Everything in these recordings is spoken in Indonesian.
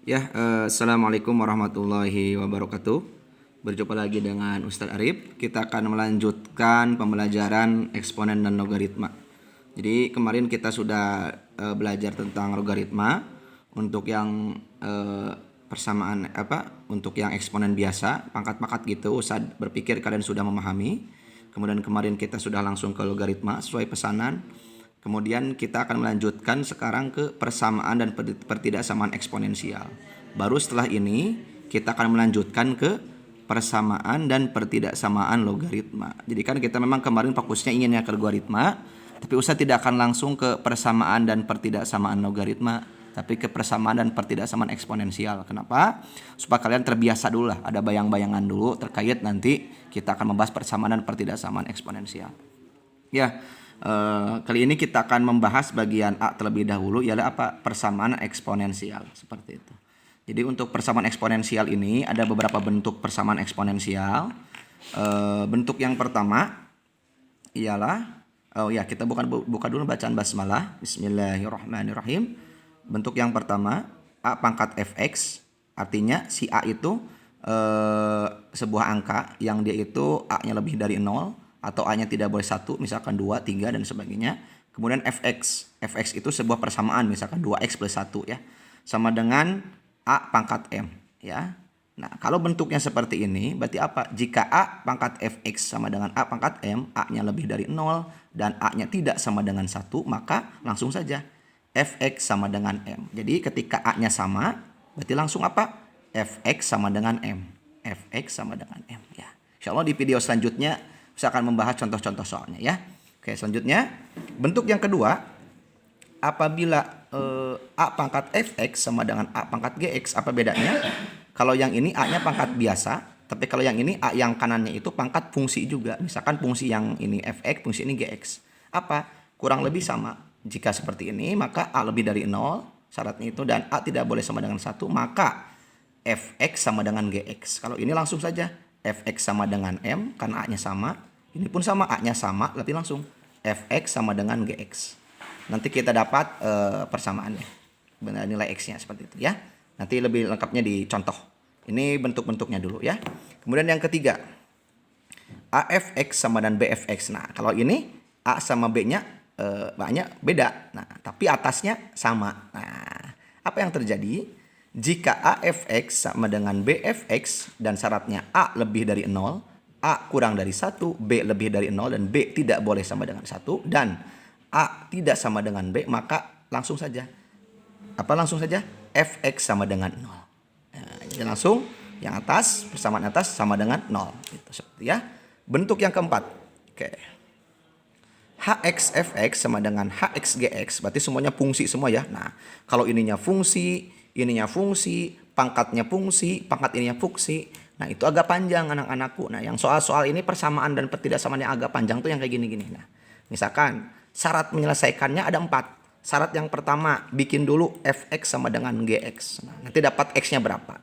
Assalamualaikum warahmatullahi wabarakatuh. Berjumpa lagi dengan Ustadz Arif. Kita akan melanjutkan pembelajaran eksponen dan logaritma. Jadi kemarin kita sudah belajar tentang logaritma untuk yang persamaan untuk yang eksponen biasa, pangkat-pangkat gitu. Ustadz berpikir kalian sudah memahami. Kemudian kemarin kita sudah langsung ke logaritma sesuai pesanan. Kemudian kita akan melanjutkan sekarang ke persamaan dan pertidaksamaan eksponensial. Baru setelah ini kita akan melanjutkan ke persamaan dan pertidaksamaan logaritma. Jadi kan kita memang kemarin fokusnya inginnya ke logaritma, tapi Ustaz tidak akan langsung ke persamaan dan pertidaksamaan logaritma, tapi ke persamaan dan pertidaksamaan eksponensial. Kenapa? Supaya kalian terbiasa dulu lah, ada bayang-bayangan dulu terkait nanti kita akan membahas persamaan dan pertidaksamaan eksponensial. Kali ini kita akan membahas bagian A terlebih dahulu, yaitu persamaan eksponensial seperti itu. Jadi untuk persamaan eksponensial ini ada beberapa bentuk persamaan eksponensial. Bentuk yang pertama ialah kita buka dulu bacaan basmalah. Bismillahirrahmanirrahim. Bentuk yang pertama A pangkat fx, artinya si A itu sebuah angka yang dia itu A-nya lebih dari 0 atau A-nya tidak boleh 1, misalkan 2, 3 dan sebagainya. Kemudian fx itu sebuah persamaan, misalkan 2x plus 1 ya, sama dengan A pangkat M ya. Nah, kalau bentuknya seperti ini berarti apa? Jika A pangkat fx sama dengan A pangkat M, A-nya lebih dari 0 dan A-nya tidak sama dengan 1, maka langsung saja fx sama dengan M. Jadi ketika A-nya sama, berarti langsung apa? Fx sama dengan M. Fx sama dengan M ya. Insyaallah di video selanjutnya saya akan membahas contoh-contoh soalnya ya. Oke, selanjutnya bentuk yang kedua, apabila A pangkat fx sama dengan A pangkat gx, apa bedanya? Kalau yang ini A-nya pangkat biasa, tapi kalau yang ini A yang kanannya itu pangkat fungsi juga. Misalkan fungsi yang ini fx, fungsi ini gx. Apa? Kurang lebih sama. Jika seperti ini, maka A lebih dari 0, syaratnya itu, dan A tidak boleh sama dengan 1, maka fx sama dengan gx. Kalau ini langsung saja fx sama dengan M karena A-nya sama. Ini pun sama, A-nya sama, berarti langsung fx sama dengan gx. Nanti kita dapat persamaannya, benar nilai x-nya seperti itu ya. Nanti lebih lengkapnya di contoh. Ini bentuk-bentuknya dulu ya. Kemudian yang ketiga, AFX sama dan BFX. Nah, kalau ini A sama B-nya banyak beda. Nah, tapi atasnya sama. Nah, apa yang terjadi? Jika AFX sama dengan BFX dan syaratnya A lebih dari 0, A kurang dari 1, B lebih dari 0, dan B tidak boleh sama dengan 1, dan A tidak sama dengan B, maka langsung saja. Langsung saja Fx sama dengan 0. Nah, jadi langsung yang atas, persamaan atas sama dengan 0. Gitu, seperti ya. Bentuk yang keempat. Oke. Hx Fx sama dengan Hx Gx, berarti semuanya fungsi semua ya. Nah, kalau ininya fungsi, pangkatnya fungsi, pangkat ininya fungsi. Nah, itu agak panjang anak-anakku. Nah, yang soal-soal ini persamaan dan pertidaksamaan yang agak panjang tuh yang kayak gini-gini. Nah, misalkan syarat menyelesaikannya ada 4. Syarat yang pertama, bikin dulu fx sama dengan gx. Nah, nanti dapat x-nya berapa.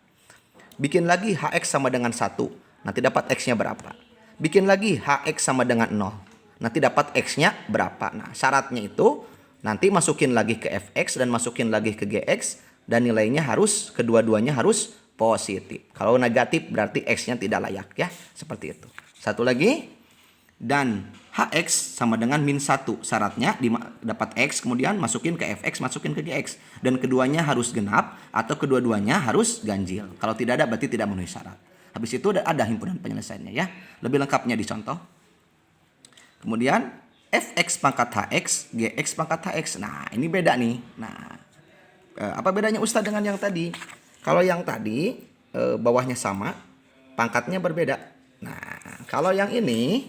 Bikin lagi hx sama dengan 1. Nanti dapat x-nya berapa. Bikin lagi hx sama dengan 0. Nanti dapat x-nya berapa. Nah, syaratnya itu nanti masukin lagi ke fx dan masukin lagi ke gx. Dan nilainya harus, kedua-duanya harus positif. Kalau negatif berarti x-nya tidak layak ya. Seperti itu. Satu lagi. Dan hx sama dengan min 1. Syaratnya dapat x, kemudian masukin ke fx, masukin ke gx. Dan keduanya harus genap atau kedua-duanya harus ganjil. Kalau tidak ada berarti tidak memenuhi syarat. Habis itu ada himpunan penyelesaiannya ya. Lebih lengkapnya di contoh. Kemudian fx pangkat hx, gx pangkat hx. Nah, ini beda nih. Nah, apa bedanya Ustadz dengan yang tadi? Kalau yang tadi bawahnya sama, pangkatnya berbeda. Nah, kalau yang ini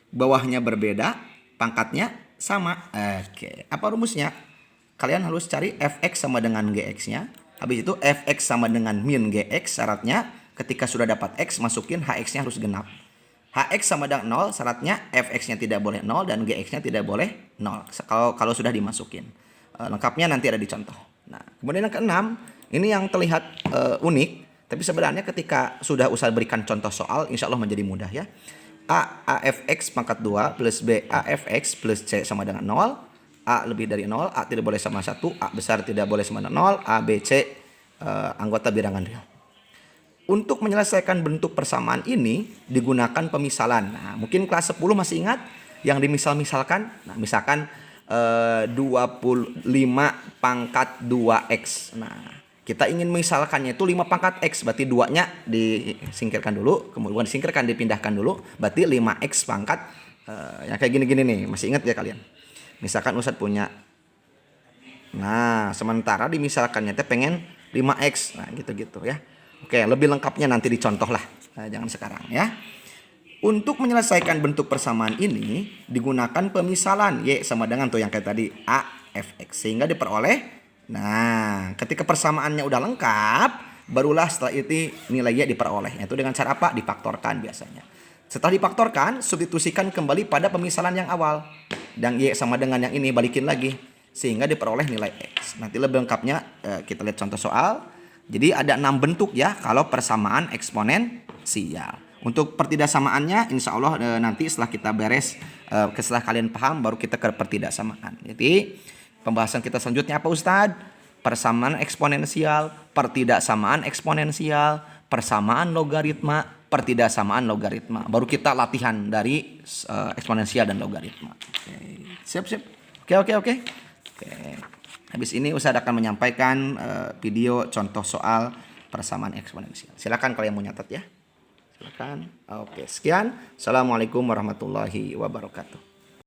bawahnya berbeda, pangkatnya sama. Oke, apa rumusnya? Kalian harus cari fx sama dengan gx-nya. Habis itu fx sama dengan min gx, syaratnya ketika sudah dapat x, masukin hx-nya harus genap. Hx sama dengan 0, syaratnya fx-nya tidak boleh 0 dan gx-nya tidak boleh 0. Kalau sudah dimasukin. Lengkapnya nanti ada di contoh. Nah, kemudian yang keenam, ini yang terlihat unik, tapi sebenarnya ketika sudah Ustaz berikan contoh soal, insya Allah menjadi mudah ya. A AFX pangkat 2 plus B AFX plus C sama dengan 0. A lebih dari 0, A tidak boleh sama 1, A besar tidak boleh sama dengan 0, A, B, C anggota bilangan real. Untuk menyelesaikan bentuk persamaan ini digunakan pemisalan. Nah, mungkin kelas 10 masih ingat yang dimisal-misalkan. Nah, misalkan 25 pangkat 2x. Nah, kita ingin misalkannya itu 5 pangkat x, berarti 2-nya disingkirkan dulu, kemudian disingkirkan, dipindahkan dulu, berarti 5x pangkat yang kayak gini-gini nih. Masih ingat ya kalian? Misalkan Ustadz punya. Nah, sementara dimisalkannya teh pengen 5x. Nah, gitu-gitu ya. Oke, lebih lengkapnya nanti dicontoh lah. Nah, jangan sekarang ya. Untuk menyelesaikan bentuk persamaan ini digunakan pemisalan. Y sama dengan tuh yang kayak tadi A fx. Sehingga diperoleh. Nah, ketika persamaannya udah lengkap, barulah setelah itu nilai Y diperoleh. Itu dengan cara apa? Difaktorkan biasanya. Setelah difaktorkan, substitusikan kembali pada pemisalan yang awal. Dan Y sama dengan yang ini balikin lagi. Sehingga diperoleh nilai X. Nanti lebih lengkapnya kita lihat contoh soal. Jadi ada 6 bentuk ya kalau persamaan eksponensial. Untuk pertidaksamaannya insya Allah nanti setelah kita beres, setelah kalian paham baru kita ke pertidaksamaan. Jadi pembahasan kita selanjutnya apa Ustadz? Persamaan eksponensial, pertidaksamaan eksponensial, persamaan logaritma, pertidaksamaan logaritma. Baru kita latihan dari eksponensial dan logaritma. Oke. Siap. Oke. Habis ini Ustadz akan menyampaikan video contoh soal persamaan eksponensial. Silakan kalau yang mau nyatet ya. Silakan. Oke, sekian. Assalamualaikum warahmatullahi wabarakatuh.